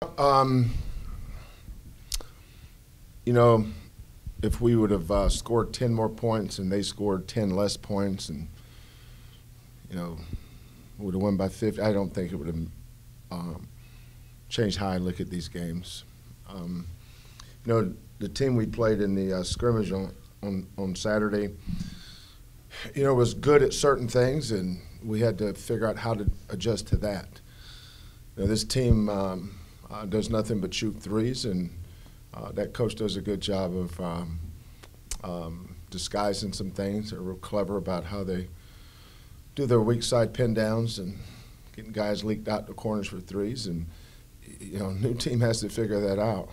Um, you know, if we would have scored 10 more points and they scored 10 less points and, would have won by 50, I don't think it would have changed how I look at these games. The team we played in the scrimmage on Saturday, was good at certain things, and we had to figure out how to adjust to that. This team does nothing but shoot threes, and that coach does a good job of disguising some things. They're real clever about how they do their weak side pin downs and getting guys leaked out the corners for threes. And new team has to figure that out.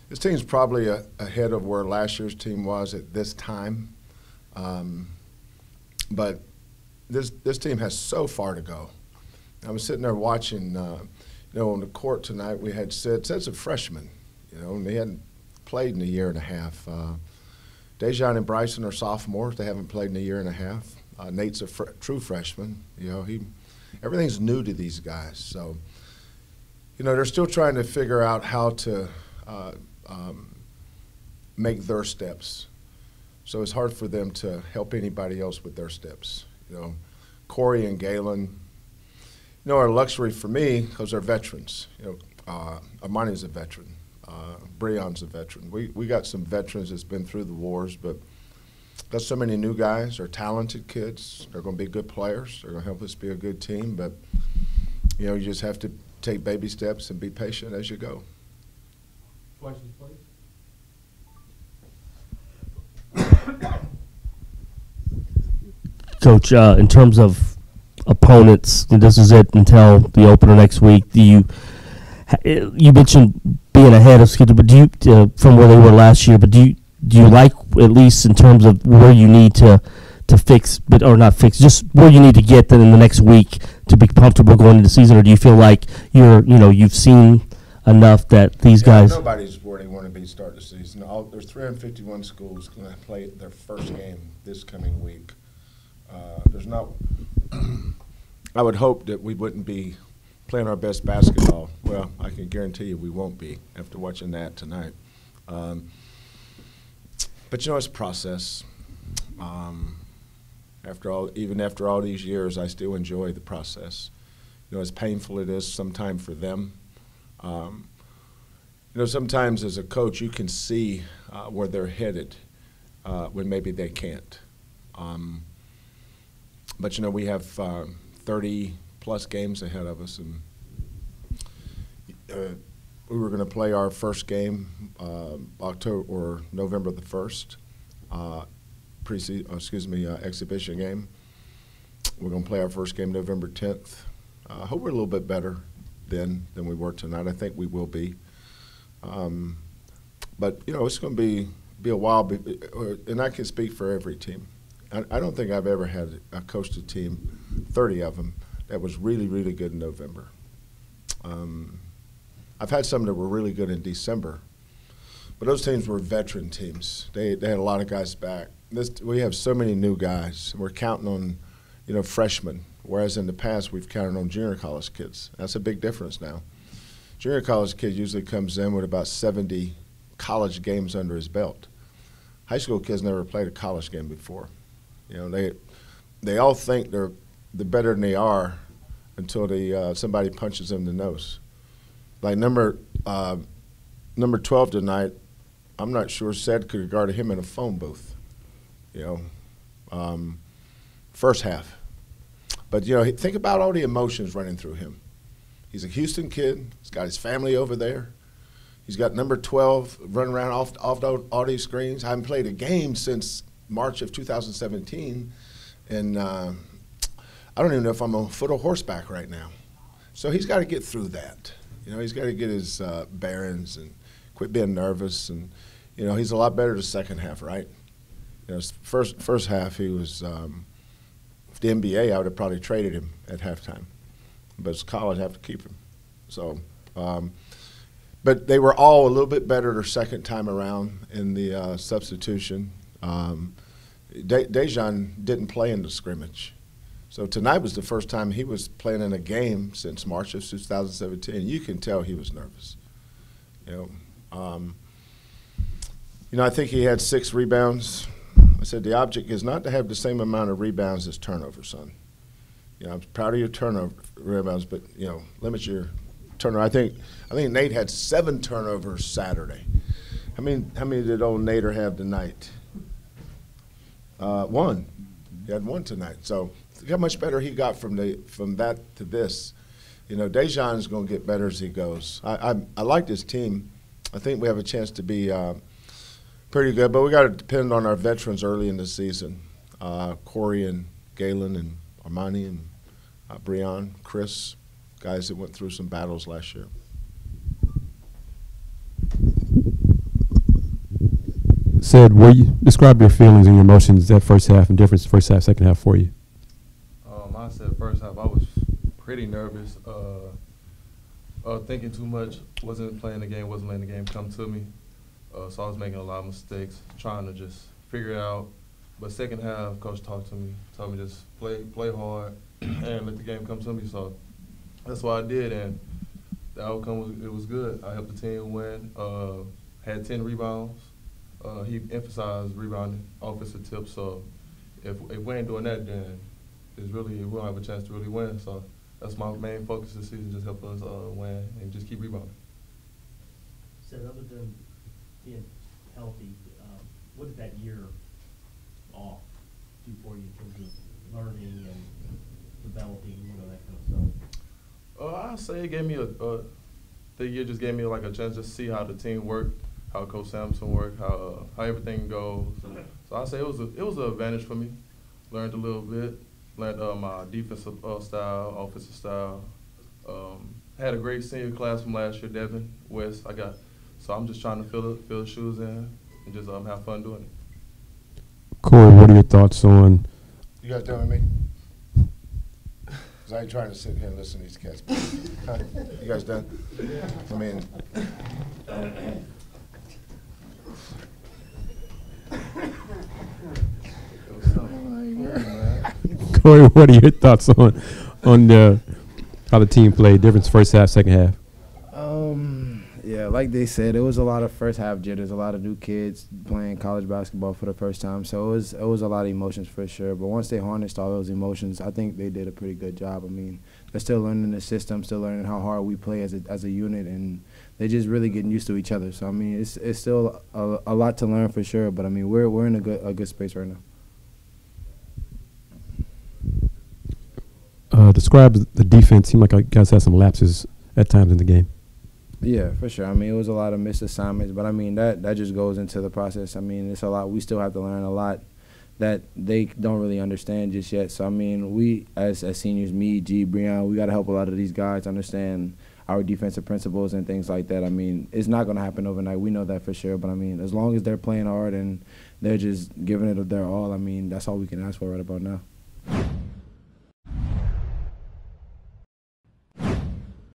This team's probably ahead of where last year's team was at this time, but this team has so far to go. I was sitting there watching. On the court tonight, we had Sid's a freshman, and they hadn't played in a year and a half. Dejan and Bryson are sophomores. They haven't played in a year and a half. Nate's a true freshman. Everything's new to these guys. So, they're still trying to figure out how to make their steps. So it's hard for them to help anybody else with their steps. Corey and Galen, are a luxury for me because they're veterans. Armani's a veteran. Breon's a veteran. We got some veterans that's been through the wars, but got so many new guys. They're talented kids. They're going to be good players. They're going to help us be a good team. But, you just have to take baby steps and be patient as you go. Questions, please. Coach, in terms of opponents, this is it until the opener next week. You mentioned being ahead of schedule, but from where they were last year? But do you like, at least in terms of where you need to fix, or not fix, just where you need to get in the next week to be comfortable going into the season, or do you feel like you've seen enough that these guys? Nobody's where they want to be to start the season. There's 351 schools going to play their first game this coming week. There's not. I would hope that we wouldn't be playing our best basketball. Well, I can guarantee you we won't be after watching that tonight. But it's a process. Even after all these years, I still enjoy the process. As painful it is sometimes for them. Sometimes as a coach, you can see where they're headed when maybe they can't. But we have 30-plus games ahead of us, and we were going to play our first game October or November the 1st, exhibition game. We're going to play our first game November 10th. I hope we're a little bit better then than we were tonight. I think we will be. But it's going to be a while, and I can speak for every team. I don't think I've ever had coached a team, 30 of them, that was really, really good in November. I've had some that were really good in December, but those teams were veteran teams. They had a lot of guys back. We have so many new guys. We're counting on, freshmen, whereas in the past we've counted on junior college kids. That's a big difference now. Junior college kid usually comes in with about 70 college games under his belt. High school kids never played a college game before. They all think they're better than they are until somebody punches them in the nose. Like number 12 tonight, I'm not sure Sid could have guarded him in a phone booth. First half. But think about all the emotions running through him. He's a Houston kid. He's got his family over there. He's got number 12 running around off all these screens. I haven't played a game since March of 2017, and I don't even know if I'm on foot or horseback right now. So he's got to get through that. He's got to get his bearings and quit being nervous. And he's a lot better the second half, right? First half he was the NBA. I would have probably traded him at halftime, but it's college. I have to keep him. So, but they were all a little bit better their second time around in the substitution. Dejan didn't play in the scrimmage. So tonight was the first time he was playing in a game since March of 2017. You can tell he was nervous. I think he had 6 rebounds. I said the object is not to have the same amount of rebounds as turnovers, son. I'm proud of your turnover rebounds, but limit your turnover. I think Nate had 7 turnovers Saturday. How many did old Nader have tonight? 1. He had 1 tonight. So look how much better he got from that to this. Dejan is going to get better as he goes. I like this team. I think we have a chance to be pretty good, but we got to depend on our veterans early in the season. Corey and Galen and Armani and Breon, Chris, guys that went through some battles last year. Sid, describe your feelings and your emotions that first half and difference first half, second half for you. I said first half I was pretty nervous, thinking too much, wasn't playing the game, wasn't letting the game come to me. So I was making a lot of mistakes, trying to just figure it out. But second half, coach talked to me, told me just play hard and let the game come to me. So that's what I did, and the outcome was good. I helped the team win. Had 10 rebounds. He emphasized rebounding, offensive tips. So if we ain't doing that, then we don't have a chance to really win. So that's my main focus this season, just help us win and just keep rebounding. So other than being healthy, what did that year off do for you in terms of learning and developing, that kind of stuff? I'd say it gave me the year just gave me like a chance to see how the team worked, how Coach Sampson worked, how everything goes. So I'd say it was an advantage for me. Learned a little bit, learned my defensive style, offensive style. Had a great senior class from last year, Devin, West. So I'm just trying to fill the shoes in and just have fun doing it. Corey, what are your thoughts on? You guys done with me? Because I ain't trying to sit here and listen to these cats. You guys done? Corey, what are your thoughts on how the team played, difference first half, second half? Yeah, like they said, it was a lot of first half jitters, a lot of new kids playing college basketball for the first time. So it was a lot of emotions for sure. But once they harnessed all those emotions, I think they did a pretty good job. They're still learning the system, still learning how hard we play as a unit, and they're just really getting used to each other. So it's still a lot to learn for sure. But we're in a good space right now. Describe the defense. Seemed like you guys had some lapses at times in the game. Yeah, for sure. It was a lot of missed assignments, but that just goes into the process. It's a lot. We still have to learn a lot that they don't really understand just yet. So we as seniors, me, G, Breon, we got to help a lot of these guys understand our defensive principles and things like that. It's not going to happen overnight. We know that for sure. But as long as they're playing hard and they're just giving it their all, that's all we can ask for right about now.